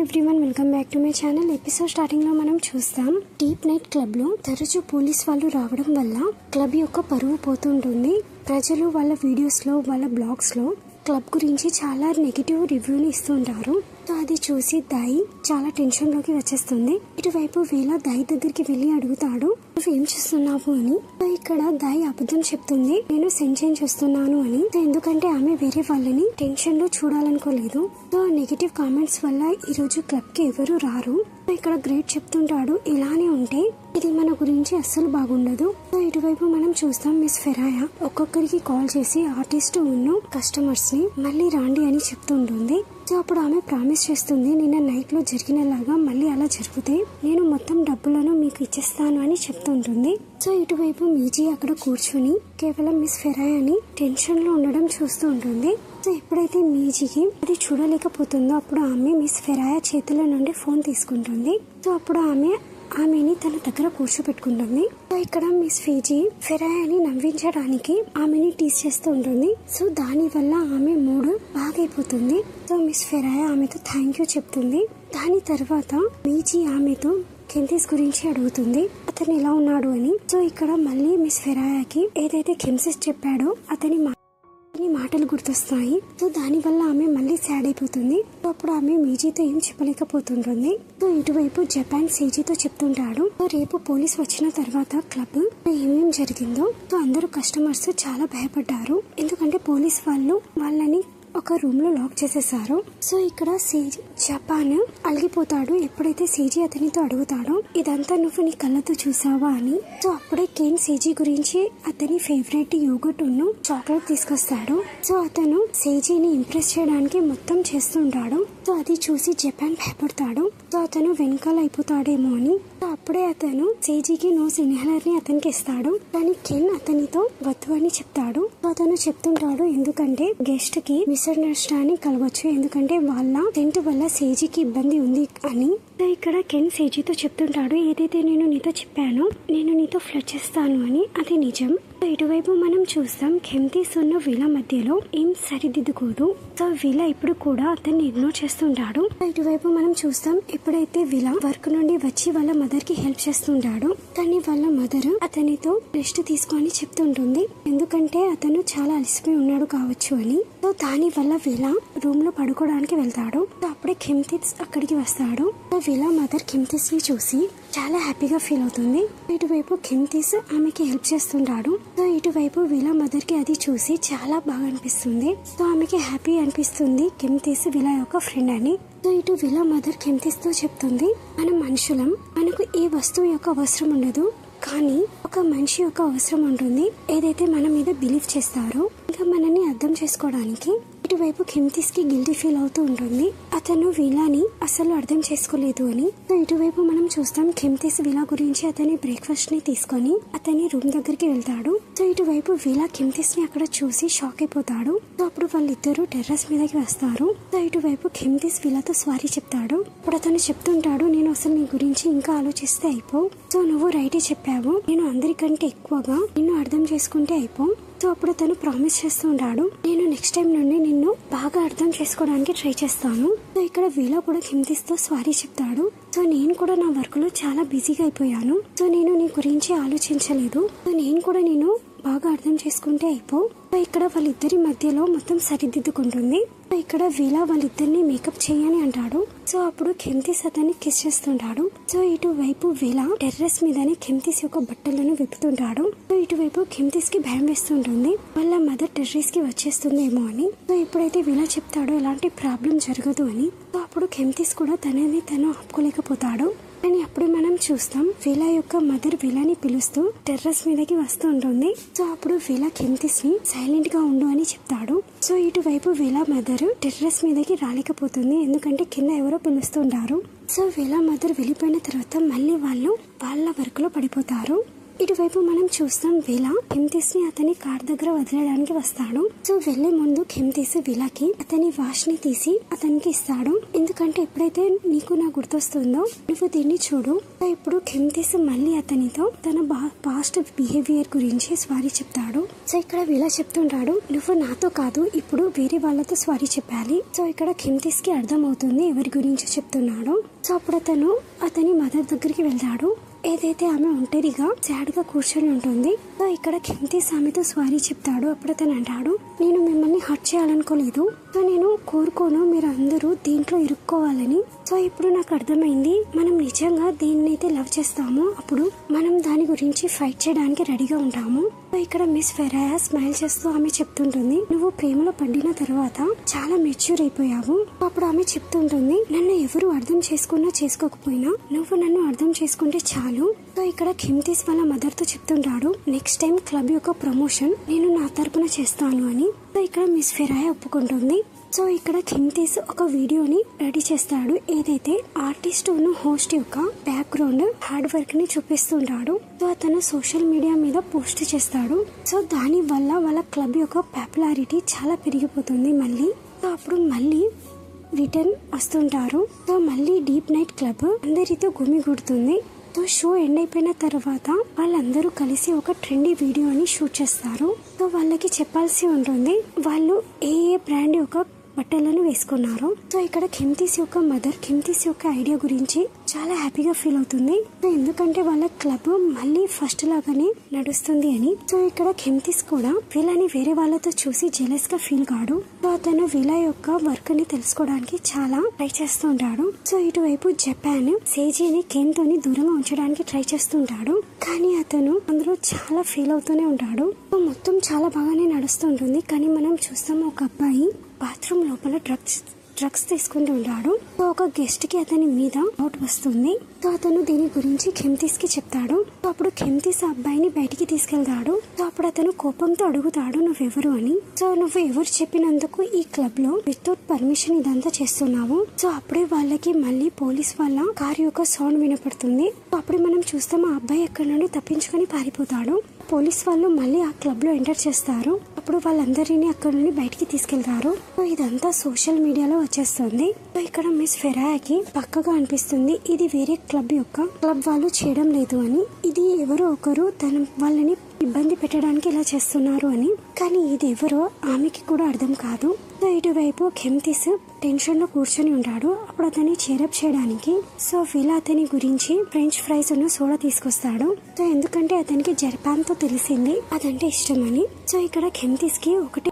Everyone, welcome back to my channel. Episode starting లో మనం చూస్తాం, డీప్ నైట్ క్లబ్ లో తరచూ పోలీస్ వాళ్ళు రావడం వల్ల క్లబ్ యొక్క పరువు పోతుంటుంది. ప్రజలు వాళ్ళ వీడియోస్ లో, వాళ్ళ బ్లాగ్స్ లో క్లబ్ గురించి చాలా నెగిటివ్ రివ్యూని ఇస్తుంటారు. సో అది చూసి దాయి చాలా టెన్షన్ లోకి వచ్చేస్తుంది. ఇటువైపు వేళ దాయి దగ్గరికి వెళ్లి అడుగుతాడు, నువ్వు ఏం చేస్తున్నావు అని. సో ఇక్కడ దాయి అబద్ధం చెప్తుంది, నేను సెండ్ చేస్తున్నాను అని. ఎందుకంటే ఆమె వేరే వాళ్ళని టెన్షన్ లో చూడాలనుకోలేదు. సో నెగిటివ్ కామెంట్స్ వల్ల ఈ రోజు క్లబ్ కి ఎవరు రారు. ఇక్కడ గ్రేట్ చెప్తుంటాడు, ఇలానే ఉంటే ఇది మన గురించి అస్సలు బాగుండదు. సో ఇటువైపు మనం చూస్తాం, మిస్ ఫెరాయా ఒక్కొక్కరికి కాల్ చేసి ఆర్టిస్ట్ ఉన్న కస్టమర్స్ ని మళ్ళీ రాండి అని చెప్తుంటుంది. సో అప్పుడు ఆమె ప్రామిస్ చేస్తుంది, నిన్న నైట్ లో జరిగినలాగా మళ్ళీ అలా జరిగితే నేను మొత్తం డబ్బులను మీకు ఇచ్చేస్తాను అని చెప్తుంటుంది. సో ఇటువైపు మీజీ అక్కడ కూర్చుని కేవలం మిస్ ఫెరాయాని టెన్షన్ లో ఉండడం చూస్తూ ఉంటుంది. సో ఎప్పుడైతే మీజీకి అది చూడలేకపోతుందో అప్పుడు ఆమె మిస్ ఫెరాయా చేతుల నుండి ఫోన్ తీసుకుంటుంది. సో అప్పుడు ఆమెని తన దగ్గర కూర్చోపెట్టుకుంటుంది. సో ఇక్కడ మిస్ ఫీజీ ఫెరాయాని నవ్వించడానికి ఆమెని టీస్ చేస్తూ ఉంటుంది. సో దాని వల్ల ఆమె మూడ్ బాగైపోతుంది. సో మిస్ ఫెరాయా ఆమెతో థ్యాంక్ యూ చెప్తుంది. దాని తర్వాత మీజీ ఆమెతో కెంతిస్ గురించి అడుగుతుంది, అతను ఎలా ఉన్నాడు అని. సో ఇక్కడ మళ్ళీ మిస్ ఫెరాయాకి ఏదైతే కెంతిస్ చెప్పాడో అతని మాటలు గుర్తొస్తాయి. సో దాని వల్ల ఆమె మళ్ళీ సాడ్ అయిపోతుంది. అప్పుడు ఆమె మీజీతో ఏం చెప్పలేకపోతుంటుంది. సో ఇటువైపు జపాన్ సీజీతో చెప్తుంటాడు, సో రేపు పోలీస్ వచ్చిన తర్వాత క్లబ్ ఏమేం జరిగిందో. సో అందరూ కస్టమర్స్ చాలా భయపడ్డారు, ఎందుకంటే పోలీస్ వాళ్ళని ఒక రూమ్ లో లాక్ చేసేసారు. సో ఇక్కడ జపాన్ అలిగిపోతాడు ఎప్పుడైతే సీజీ అతనితో అడుగుతాడో, ఇదంతా నువ్వు నీ కళ్ళతో చూసావా అని. సో అప్పుడే కేన్ సీజీ గురించి అతని ఫేవరెట్ యోగర్ట్ చాక్లెట్ తీసుకొస్తాడు. సో అతను సీజీని ఇంప్రెస్ చేయడానికి మొత్తం చేస్తుంటాడు. సో అది చూసి జపాన్ భయపడతాడు. సో అతను వెనకాల అయిపోతాడేమో అని. సో అప్పుడే అతను సీజీకి నోస్ ఇన్హేలర్ ని అతనికి ఇస్తాడు. కానీ కెన్ అతనితో వద్దు అని చెప్తాడు. అతను చెప్తుంటాడు, ఎందుకంటే గెస్ట్ కి మిస్అండర్స్టాండింగ్ కలవచ్చు, ఎందుకంటే వాళ్ళ టెంట్ వల్ల సేజీకి ఇబ్బంది ఉంది అని. ఇక్కడ కెన్ సేజీతో చెప్తుంటాడు, ఏదైతే నేను నీతో చెప్పానో నేను నీతో ఫ్లడ్ చేస్తాను అని, అది నిజం. ఇటువైపు మనం చూస్తాం, కెంతిస్ ఉన్న వీళ్ళ మధ్యలో ఏం సరిదిద్దుకోదు. సో వీళ్ళ ఇప్పుడు కూడా అతన్ని ఇగ్నోర్ చేస్తుంటాడు. ఇటువైపు మనం చూస్తాం, ఎప్పుడైతే వీళ్ళ వర్క్ నుండి వచ్చి వాళ్ళ మదర్ కి హెల్ప్ చేస్తుంటాడు, కానీ వాళ్ళ మదర్ అతనితో రెస్ట్ తీసుకొని చెప్తుంటుంది, ఎందుకంటే అతను చాలా అలసిపోయి ఉన్నాడు కావచ్చు అని. సో దాని వల్ల వీళ్ళ రూమ్ లో పడుకోవడానికి వెళ్తాడు. సో అప్పుడే కెంతిస్ అక్కడికి వస్తాడు. సో వీళ్ళ మదర్ కెంతిస్ ని చూసి చాలా హ్యాపీగా ఫీల్ అవుతుంది. ఇటువైపు కెంతిస్ ఆమెకి హెల్ప్ చేస్తుంటాడు. సో ఇటువైపు వీళ్ళ మదర్ కి అది చూసి చాలా బాగా అనిపిస్తుంది. సో ఆమెకి హ్యాపీ అనిపిస్తుంది కెంతిస్ వీళ్ళ యొక్క ఫ్రెండ్ అని. సో ఇటు వీళ్ళ మదర్ కెంతిస్ తో చెప్తుంది, మనం మనుషులం, మనకు ఏ వస్తువు యొక్క అవసరం ఉండదు, కానీ ఒక మనిషి యొక్క అవసరం ఉంటుంది, ఏదైతే మన మీద బిలీవ్ చేస్తారో ఇంకా మనని అర్థం చేసుకోవడానికి. ఇటువైపు కెంతిస్ కి గిల్టీ ఫీల్ అవుతూ ఉంటుంది, అతను వీళ్ళని అసలు అర్థం చేసుకోలేదు అని. సో ఇటువైపు మనం చూస్తాం, కెంతిస్ వీళ్ళ గురించి అతని బ్రేక్ఫాస్ట్ ని తీసుకొని అతని రూమ్ దగ్గరికి వెళ్తాడు. సో ఇటువైపు వీళ్ళ కెంతిస్ ని అక్కడ చూసి షాక్ అయిపోతాడు. సో అప్పుడు వాళ్ళిద్దరు టెర్రస్ మీదకి వస్తారు. సో ఇటువైపు కెంతిస్ వీళ్ళతో సారీ చెప్తాడు. అప్పుడు అతను చెప్తుంటాడు, నేను అసలు నీ గురించి ఇంకా ఆలోచిస్తే అయిపో. సో నువ్వు రైటే చెప్పావు, నేను అందరికంటే ఎక్కువగా నిన్ను అర్థం చేసుకుంటే అయిపో. సో అప్పుడు తను ప్రామిస్ చేస్తుంటాడు, నేను నెక్స్ట్ టైం నుండి నిన్ను బాగా అర్థం చేసుకోవడానికి ట్రై చేస్తాను. సో ఇక్కడ వీళ్ళ కూడా కెంతిస్ తో సారీ చెప్తాడు. సో నేను కూడా నా వర్క్ లో చాలా బిజీగా అయిపోయాను, సో నేను నీ గురించి ఆలోచించలేదు, సో నేను కూడా నేను బాగా అర్థం చేసుకుంటే అయిపో. సో ఇక్కడ వాళ్ళిద్దరి మధ్యలో మొత్తం సరిదిద్దుకుంటుంది. సో ఇక్కడ వీళ్ళ వాళ్ళిద్దరిని మేకప్ చేయని అంటాడు. సో అప్పుడు కెంతిస్ అతన్ని కిస్ చేస్తుంటాడు. సో ఇటువైపు వీళ్ళ టెర్రస్ మీదనే కెంతిస్ యొక్క బట్టలను విప్పుతుంటాడు. సో ఇటువైపు కెంతిస్ కి భయం వేస్తుంటుంది, వాళ్ళ మదర్ టెర్రస్ కి వచ్చేస్తుందేమో అని. సో ఎప్పుడైతే వీళ్ళ చెప్తాడో ఎలాంటి ప్రాబ్లం జరగదు అని, సో అప్పుడు కెంతిస్ కూడా తనని తను ఆపుకోలేకపోతాడు. కానీ అప్పుడు మనం చూస్తాం, వీళ్ళ యొక్క మదర్ వీళ్ళని పిలుస్తూ టెర్రస్ మీదకి వస్తూ ఉంటుంది. సో అప్పుడు వీళ్ళ కెంతిస్ ని సైలెంట్ గా ఉండు అని చెప్తాడు. సో ఇటువైపు వీళ్ళ మదర్ టెర్రస్ మీదకి రాలేకపోతుంది, ఎందుకంటే కింద ఎవరో పిలుస్తుంటారు. సో వీళ్ళ మదర్ వెళ్ళిపోయిన తర్వాత మళ్ళీ వాళ్ళు వాళ్ళ వర్క్ లో పడిపోతారు. ఇటువైపు మనం చూస్తాం విలా కెమ్తిస్ ని అతని కార్ దగ్గర వదిలేయడానికి వస్తాడు. సో వెళ్లే ముందు కెమ్తిస్ విలాకి అతని వాచ్ ని తీసి అతనికి ఇస్తాడు. ఎందుకంటే ఎప్పుడైతే నీకు నా గుర్తొస్తుందో నువ్వు దీన్ని చూడు. ఇప్పుడు కెమ్తిస్ మళ్ళీ అతనితో తన పాస్ట్ బిహేవియర్ గురించి సారీ చెప్తాడు. సో ఇక్కడ విలా చెప్తుంటాడు, నువ్వు నాతో కాదు ఇప్పుడు వేరే వాళ్ళతో సారీ చెప్పాలి. సో ఇక్కడ కెమ్తిస్ కి అర్థం అవుతుంది ఎవరి గురించి చెప్తున్నాడు. సో అప్పుడు అతని మదర్ దగ్గరికి వెళ్తాడు. ఏదైతే ఆమె ఒంటరిగా సాడ్ గా కూర్చొని ఉంటుంది. సో ఇక్కడ కెమ్తిస్ ఆమెతో సారీ చెప్తాడు. అప్పుడు అతను అంటాడు, నేను మిమ్మల్ని హర్ట్ చేయాలనుకోలేదు. సో నేను కోరుకోను మీరు అందరూ దీంట్లో ఇరుక్కోవాలని. సో ఇప్పుడు నాకు అర్థమైంది మనం నిజంగా దేన్నైతే లవ్ చేస్తామో అప్పుడు మనం దాని గురించి ఫైట్ చేయడానికి రెడీగా ఉంటాము. సో ఇక్కడ మిస్ ఫెరాయా స్మైల్ చేస్తూ ఆమె చెప్తుంటుంది, నువ్వు ప్రేమలో పడిన తర్వాత చాలా మెచ్యూర్ అయిపోయావు. అప్పుడు ఆమె చెప్తుంటుంది, నన్ను ఎవరు అర్థం చేసుకున్నా చేసుకోకపోయినా నువ్వు నన్ను అర్థం చేసుకుంటే చాలు. సో ఇక్కడ కెమ్తిస్ వాళ్ళ మదర్ తో చెప్తుంటాడు, నెక్స్ట్ టైం క్లబ్ యొక్క ప్రమోషన్ నేను నా తరపున చేస్తాను అని. సో ఇక్కడ మిస్ ఫెరాయా ఒప్పుకుంటుంది. సో ఇక్కడ కెమ్తిస్ ఒక వీడియోని రెడీ చేస్తాడు. ఏదైతే ఆర్టిస్ట్ హోస్ట్ యొక్క బ్యాక్గ్రౌండ్ హార్డ్ వర్క్ ని చూపిస్తుంటాడు. సో అతను సోషల్ మీడియా మీద పోస్ట్ చేస్తాడు. సో దాని వల్ల వాళ్ళ క్లబ్ యొక్క పాపులారిటీ చాలా పెరిగిపోతుంది మళ్ళీ. సో అప్పుడు మళ్ళీ రిటర్న్ వస్తుంటారు. సో మళ్ళీ డీప్ నైట్ క్లబ్ అందరితో గుమిగూడుతుంది. సో షో ఎండ్ అయిపోయిన తర్వాత వాళ్ళందరూ కలిసి ఒక ట్రెండీ వీడియోని షూట్ చేస్తారు. సో వాళ్ళకి చెప్పాల్సి ఉంటుంది వాళ్ళు ఏ బ్రాండ్ యొక్క బట్టలను వేసుకున్నారు. సో ఇక్కడ కెమ్తిస్ యొక్క మదర్ కెమ్తిస్ యొక్క ఐడియా గురించి చాలా హ్యాపీగా ఫీల్ అవుతుంది. సో ఎందుకంటే వాళ్ళ క్లబ్ మళ్ళీ ఫస్ట్ లాగానే నడుస్తుంది అని. సో ఇక్కడ కెమ్తిస్ కూడా వీళ్ళని వేరే వాళ్ళతో చూసి జెలస్ గా ఫీల్ కాడు. సో అతను వీళ్ళ యొక్క వర్క్ ని తెలుసుకోవడానికి చాలా ట్రై చేస్తుంటాడు. సో ఇటువైపు జపాన్ సేజీని కెన్ తోని దూరంగా ఉంచడానికి ట్రై చేస్తుంటాడు. కానీ అతను అందులో చాలా ఫీల్ అవుతూనే ఉంటాడు. సో మొత్తం చాలా బాగానే నడుస్తుంటుంది. కానీ మనం చూస్తాం ఒక అబ్బాయి బాత్రూమ్ లోపల డ్రగ్స్ తీసుకుంటూ ఉంటాడు. సో ఒక గెస్ట్ కి అతని మీద డౌట్ వస్తుంది. సో అతను దీని గురించి కెమ్తిస్ కి చెప్తాడు. సో అప్పుడు కెమ్తిస్ ఆ అబ్బాయిని బయటికి తీసుకెళ్తాడు. సో అప్పుడు అతను కోపంతో అడుగుతాడు, నువ్వెవరు అని. సో నువ్వు ఎవరు చెప్పినందుకు ఈ క్లబ్ లో వితౌట్ పర్మిషన్ ఇదంతా చేస్తున్నావు. సో అప్పుడే వాళ్ళకి మళ్ళీ పోలీస్ వాళ్ళ కార్ యొక్క సౌండ్ వినపడుతుంది. సో అప్పుడే మనం చూస్తాం ఆ అబ్బాయి అక్కడ నుండి తప్పించుకొని పారిపోతాడు. పోలీస్ వాళ్ళు మళ్ళీ ఆ క్లబ్ లో ఎంటర్ చేస్తారు. అప్పుడు వాళ్ళందరినీ అక్కడ నుండి బయటికి తీసుకెళ్తారు. సో ఇదంతా సోషల్ మీడియాలో వచ్చేస్తుంది. సో ఇక్కడ మిస్ ఫెరాయాకి పక్కగా అనిపిస్తుంది ఇది వేరే క్లబ్ వాళ్ళు చేయడం లేదు అని. ఇది ఎవరో ఒకరు వాళ్ళని ఇబ్బంది పెట్టడానికి ఇలా చేస్తున్నారు అని. కానీ ఇది ఎవరో ఆమెకి కూడా అర్థం కాదు. సో ఇటువైపు కెమ్తిస్ టెన్షన్ లో కూర్చొని ఉంటాడు. అప్పుడు అతన్ని చేరప్ చేయడానికి సో విలా అతని గురించి ఫ్రెంచ్ ఫ్రైస్ సోడా తీసుకొస్తాడు. సో ఎందుకంటే అతనికి జపాన్ తో తెలిసింది అదంటే ఇష్టమని. సో ఇక్కడ కెమ్తిస్ కి ఒకటి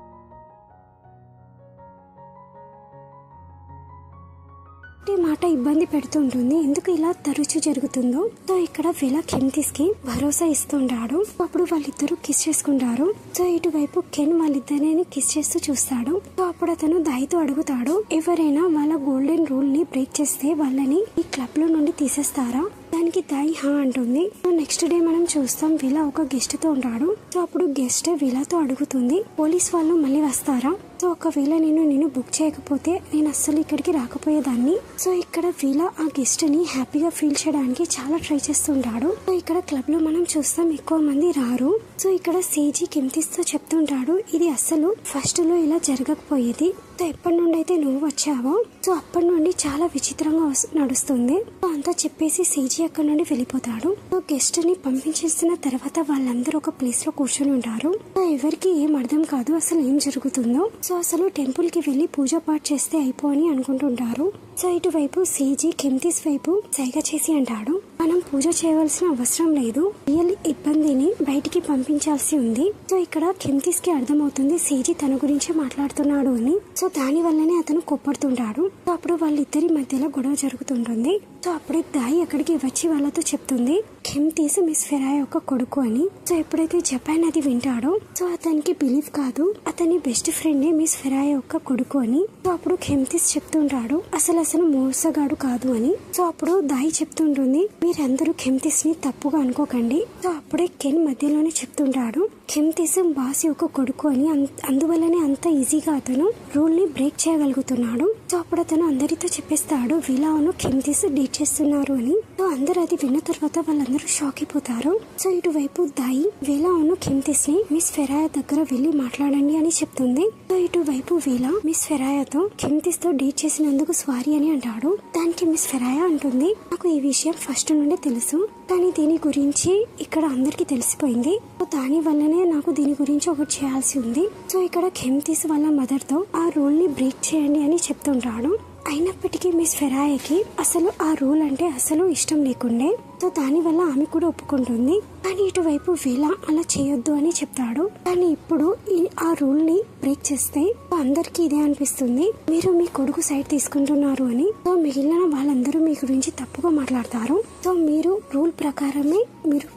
మాట ఇబ్బంది పెడుతుంటుంది. ఎందుకు ఇలా తరచు జరుగుతుందో. సో ఇక్కడ విలా కెమ్తిస్ కి భరోసా ఇస్తుంటాడు. అప్పుడు వాళ్ళిద్దరు కిస్ చేసుకుంటారు. సో ఇటువైపు కెన్ వాళ్ళిద్దరిని కిస్ చేస్తూ చూస్తాడు. సో అప్పుడు అతను దాయితో అడుగుతాడు, ఎవరైనా వాళ్ళ గోల్డెన్ రూల్ ని బ్రేక్ చేస్తే వాళ్ళని ఈ క్లబ్ లో నుండి తీసేస్తారా? దానికి దాయి హా అంటుంది. సో నెక్స్ట్ డే మనం చూస్తాం విలా ఒక గెస్ట్ తో ఉంటాడు. సో అప్పుడు గెస్ట్ విలాతో అడుగుతుంది, పోలీస్ వాళ్ళు మళ్ళీ వస్తారా? సో ఒకవేళ నేను బుక్ చేయకపోతే నేను అస్సలు ఇక్కడికి రాకపోయేదాన్ని. సో ఇక్కడ విలా ఆ గెస్ట్ ని హ్యాపీగా ఫీల్ చేయడానికి చాలా ట్రై చేస్తుంటాడు. సో ఇక్కడ క్లబ్ లో మనం చూస్తాం ఎక్కువ మంది రారు. సో ఇక్కడ సేజీ కెమ్తిస్ తో చెప్తుంటాడు, ఇది అస్సలు ఫస్ట్ లో ఇలా జరగకపోయేది. సో ఎప్పటి నుండి అయితే నువ్వు వచ్చావో సో అప్పటి నుండి చాలా విచిత్రంగా నడుస్తుంది. సో అంతా చెప్పేసి సేజీ అక్కడ నుండి వెళ్ళిపోతాడు. సో గెస్ట్ ని పంపించేసిన తర్వాత వాళ్ళందరూ ఒక ప్లేస్ లో కూర్చొని ఉంటారు. సో ఎవరికి ఏం అర్థం కాదు అసలు ఏం జరుగుతుందో. సో అసలు టెంపుల్ కి వెళ్లి పూజ పాఠ చేస్తే అయిపో అని అనుకుంటుంటారు. సో ఇటువైపు సేజీ కెమ్తిస్ వైపు సైగ చేసి అంటాడు, మనం పూజ చేయవలసిన అవసరం లేదు, రియల్ ఇబ్బందిని బయటికి పంపించాల్సి ఉంది. సో ఇక్కడ కెమ్తిస్ కి అర్థమవుతుంది సేజీ తన గురించి మాట్లాడుతున్నాడు అని. సో దాని వల్లనే అతను కోప్పడుతుంటాడు. సో అప్పుడు వాళ్ళిద్దరి మధ్యలో గొడవ జరుగుతుంటుంది. సో అప్పుడే దాయి అక్కడికి వచ్చి వాళ్ళతో చెప్తుంది, కెమ్తిస్ మిస్ ఫెరాయా యొక్క కొడుకు అని. సో ఎప్పుడైతే జపాన్ అది వింటాడో సో అతనికి బిలీవ్ కాదు, అతని బెస్ట్ ఫ్రెండే మిస్ ఫెరాయా యొక్క కొడుకు అని. సో అప్పుడు కెమ్తిస్ చెప్తుంటాడు అసలు మోసగాడు కాదు అని. సో అప్పుడు దాయి చెప్తుంటుంది, మీరందరూ కెమ్తిస్ ని తప్పుగా అనుకోకండి. సో అప్పుడే కెన్ మధ్యలోనే చెప్తుంటాడు, కెమ్తిస్ బాస్ యొక్క కొడుకు అని అందువల్లనే అంత ఈజీగా అతను రూల్ ని బ్రేక్ చేయగలుగుతున్నాడు. సో అప్పుడు అతను అందరితో చెప్పేస్తాడు వీలాను కెమ్తిస్ డేట్ చేస్తున్నారు అని. సో అందరు అది విన్న తర్వాత వాళ్ళందరూ షాక్ అయిపోతారు. సో ఇటువైపు దాయి వీలాను కెమ్తిస్ ని మిస్ ఫెరాయా దగ్గర వెళ్లి మాట్లాడండి అని చెప్తుంది. సో ఇటువైపు వీలా మిస్ ఫెరాయాతో కెమ్తిస్ తో డేట్ చేసినందుకు సారీ అని అంటాడు. దానికి మిస్ ఫెరాయా అంటుంది నాకు ఈ విషయం ఫస్ట్ నుండే తెలుసు, కానీ దీని గురించి ఇక్కడ అందరికి తెలిసిపోయింది. సో దాని వల్లనే నాకు దీని గురించి ఒకటి చేయాల్సి ఉంది. సో ఇక్కడ కెమ్తిస్ వాళ్ళ మదర్ తో ఆ రూల్ ని బ్రేక్ చేయండి అని చెప్తుంటాడు. అయినప్పటికీ మిస్ ఫెరాయాకి అసలు ఆ రూల్ అంటే అసలు ఇష్టం లేకుండే. సో దాని వల్ల ఆమె కూడా ఒప్పుకుంటుంది. కానీ ఇటువైపు వీలా అలా చేయొద్దు అని చెప్తాడు. కానీ ఇప్పుడు ఆ రూల్ ని బ్రేక్ చేస్తే అందరికి ఇదే అనిపిస్తుంది, మీరు మీ కొడుకు సైడ్ తీసుకుంటున్నారు అని. సో మిగిలిన వాళ్ళందరూ మీ గురించి తప్పుగా మాట్లాడతారు. సో మీరు రూల్ ప్రకారమే మీరు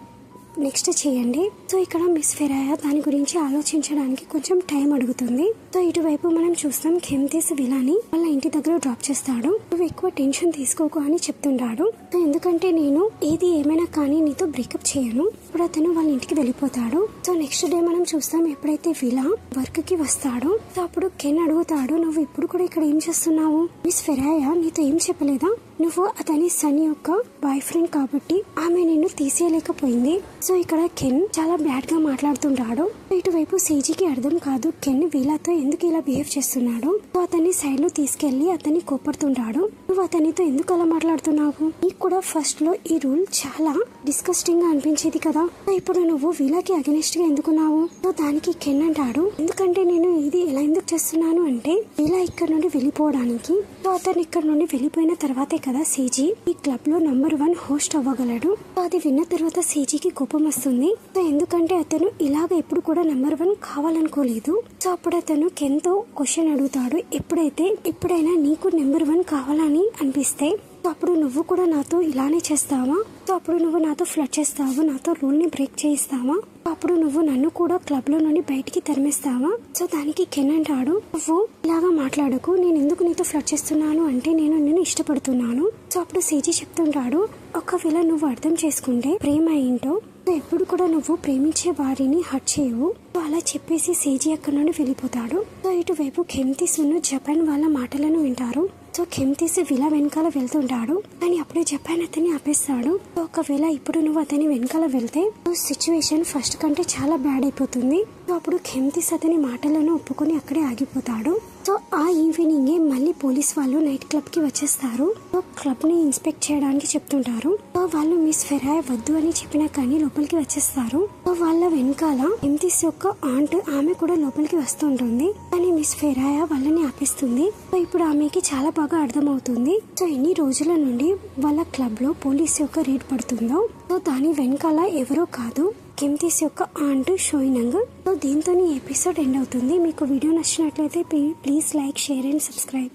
నెక్స్ట్ చేయండి. సో ఇక్కడ మిస్ ఫెరాయా దాని గురించి ఆలోచించడానికి కొంచెం టైం అడుగుతుంది. సో ఇటువైపు మనం చూస్తాం కెమ్తిస్ విలాని వాళ్ళ ఇంటి దగ్గర డ్రాప్ చేస్తాడు. నువ్వు ఎక్కువ టెన్షన్ తీసుకోకు అని చెప్తుంటాడు. సో ఎందుకంటే నేను ఏది ఏమైనా కానీ నీతో బ్రేకప్ చేయను. ఇప్పుడు అతను వాళ్ళ ఇంటికి వెళ్ళిపోతాడు. సో నెక్స్ట్ డే మనం చూస్తాం ఎప్పుడైతే విలా వర్క్ కి వస్తాడో సో అప్పుడు కెన్ అడుగుతాడు నువ్వు ఇప్పుడు కూడా ఇక్కడ ఏం చేస్తున్నావు? మిస్ ఫెరాయా నీతో ఏం చెప్పలేదా? నువ్వు అతని సన్ యొక్క బాయ్ ఫ్రెండ్ కాబట్టి ఆమె నిన్ను తీసేయలేకపోయింది. సో ఇక్కడ కెన్ చాలా బ్యాడ్ గా మాట్లాడుతుంటాడు. ఇటువైపు సీజీకి అర్థం కాదు కెన్ వీలాతో ఎందుకు ఇలా బిహేవ్ చేస్తున్నాడు. సో అతన్ని సైడ్ లో తీసుకెళ్లి అతన్ని కోపడుతుంటాడు. నువ్వు అతనితో ఎందుకు అలా మాట్లాడుతున్నావు? నీకు కూడా ఫస్ట్ లో ఈ రూల్ చాలా డిస్కస్టింగ్ గా అనిపించేది కదా, ఇప్పుడు నువ్వు వీలాకి అగెనిస్ట్ గా ఎందుకున్నావు? సో దానికి కెన్ అంటాడు ఎందుకంటే నేను ఇది ఎలా ఎందుకు చేస్తున్నాను అంటే వీలా ఇక్కడ నుండి వెళ్ళిపోవడానికి. సో అతను ఇక్కడ నుండి వెళ్ళిపోయిన తర్వాతే కదా సీజీ ఈ క్లబ్ లో నంబర్ 1 హోస్ట్ అవ్వగలడు. సో అది విన్న తర్వాత సీజీకి కోపం వస్తుంది. సో ఎందుకంటే అతను ఇలాగ ఎప్పుడు కూడా నంబర్ 1 కావాలనుకోలేదు. సో అప్పుడు అతను కెన్ తో క్వశ్చన్ అడుగుతాడు ఎప్పుడైనా నీకు నెంబర్ 1 కావాలని అనిపిస్తే అప్పుడు నువ్వు కూడా నాతో ఇలానే చేస్తావా? సో అప్పుడు నువ్వు నాతో ఫ్లర్ట్ చేస్తావా? నాతో రూల్ ని బ్రేక్ చేయిస్తావా? అప్పుడు నువ్వు నన్ను కూడా క్లబ్ లో నుండి బయటికి తరిమేస్తావా? సో దానికి కెన్ అంటాడు నువ్వు ఇలాగా మాట్లాడకు, నేను ఎందుకు నీతో ఫ్లర్ట్ చేస్తున్నాను అంటే నేను ఇష్టపడుతున్నాను. సో అప్పుడు సీజీ చెప్తుంటాడు ఒకవేళ నువ్వు అర్థం చేసుకుంటే ప్రేమ ఏంటో ఎప్పుడు కూడా నువ్వు ప్రేమించే వారిని హర్ట్ చేయవు. అలా చెప్పేసి సీజీ అక్కడ నుండి వెళ్ళిపోతాడు. సో ఇటువైపు కెమ్తిస్ జపాన్ వాళ్ళ మాటలను వింటారు. సో కెమ్తిస్ విలా వెనకాల వెళ్తుంటాడు కానీ అప్పుడే జపాన్ అతన్ని ఆపేస్తాడు. ఒకవేళ ఇప్పుడు నువ్వు అతని వెనకాల వెళ్తే సిచ్యువేషన్ ఫస్ట్ కంటే చాలా బ్యాడ్ అయిపోతుంది. సో అప్పుడు కెమ్తిస్ అతని మాటలను ఒప్పుకొని అక్కడే ఆగిపోతాడు. సో ఆ ఈవినింగే మళ్ళీ పోలీస్ వాళ్ళు నైట్ క్లబ్ కి వచ్చేస్తారు. సో క్లబ్ ని ఇన్స్పెక్ట్ చేయడానికి చెప్తుంటారు. సో వాళ్ళు మిస్ ఫెరాయా వద్దు అని చెప్పినా కానీ లోపలికి వచ్చేస్తారు. సో వాళ్ళ వెనకాల కెమ్తిస్ యొక్క ఆంట్ ఆమె కూడా లోపలికి వస్తుంటుంది కానీ మిస్ ఫెరాయా వాళ్ళని ఆపేస్తుంది. సో ఇప్పుడు ఆమెకి చాలా బాగా అర్థమవుతుంది సో ఎన్ని రోజుల నుండి వాళ్ళ క్లబ్ లో పోలీస్ యొక్క రేడ్ పడుతుందో. సో దాని వెనకాల ఎవరో కాదు కెమ్తిస్ యొక్క ఆంట్ షోయినంగ్. సో దీంతో ఈ ఎపిసోడ్ ఎండ్ అవుతుంది. మీకు వీడియో నచ్చినట్లయితే please like, share and subscribe.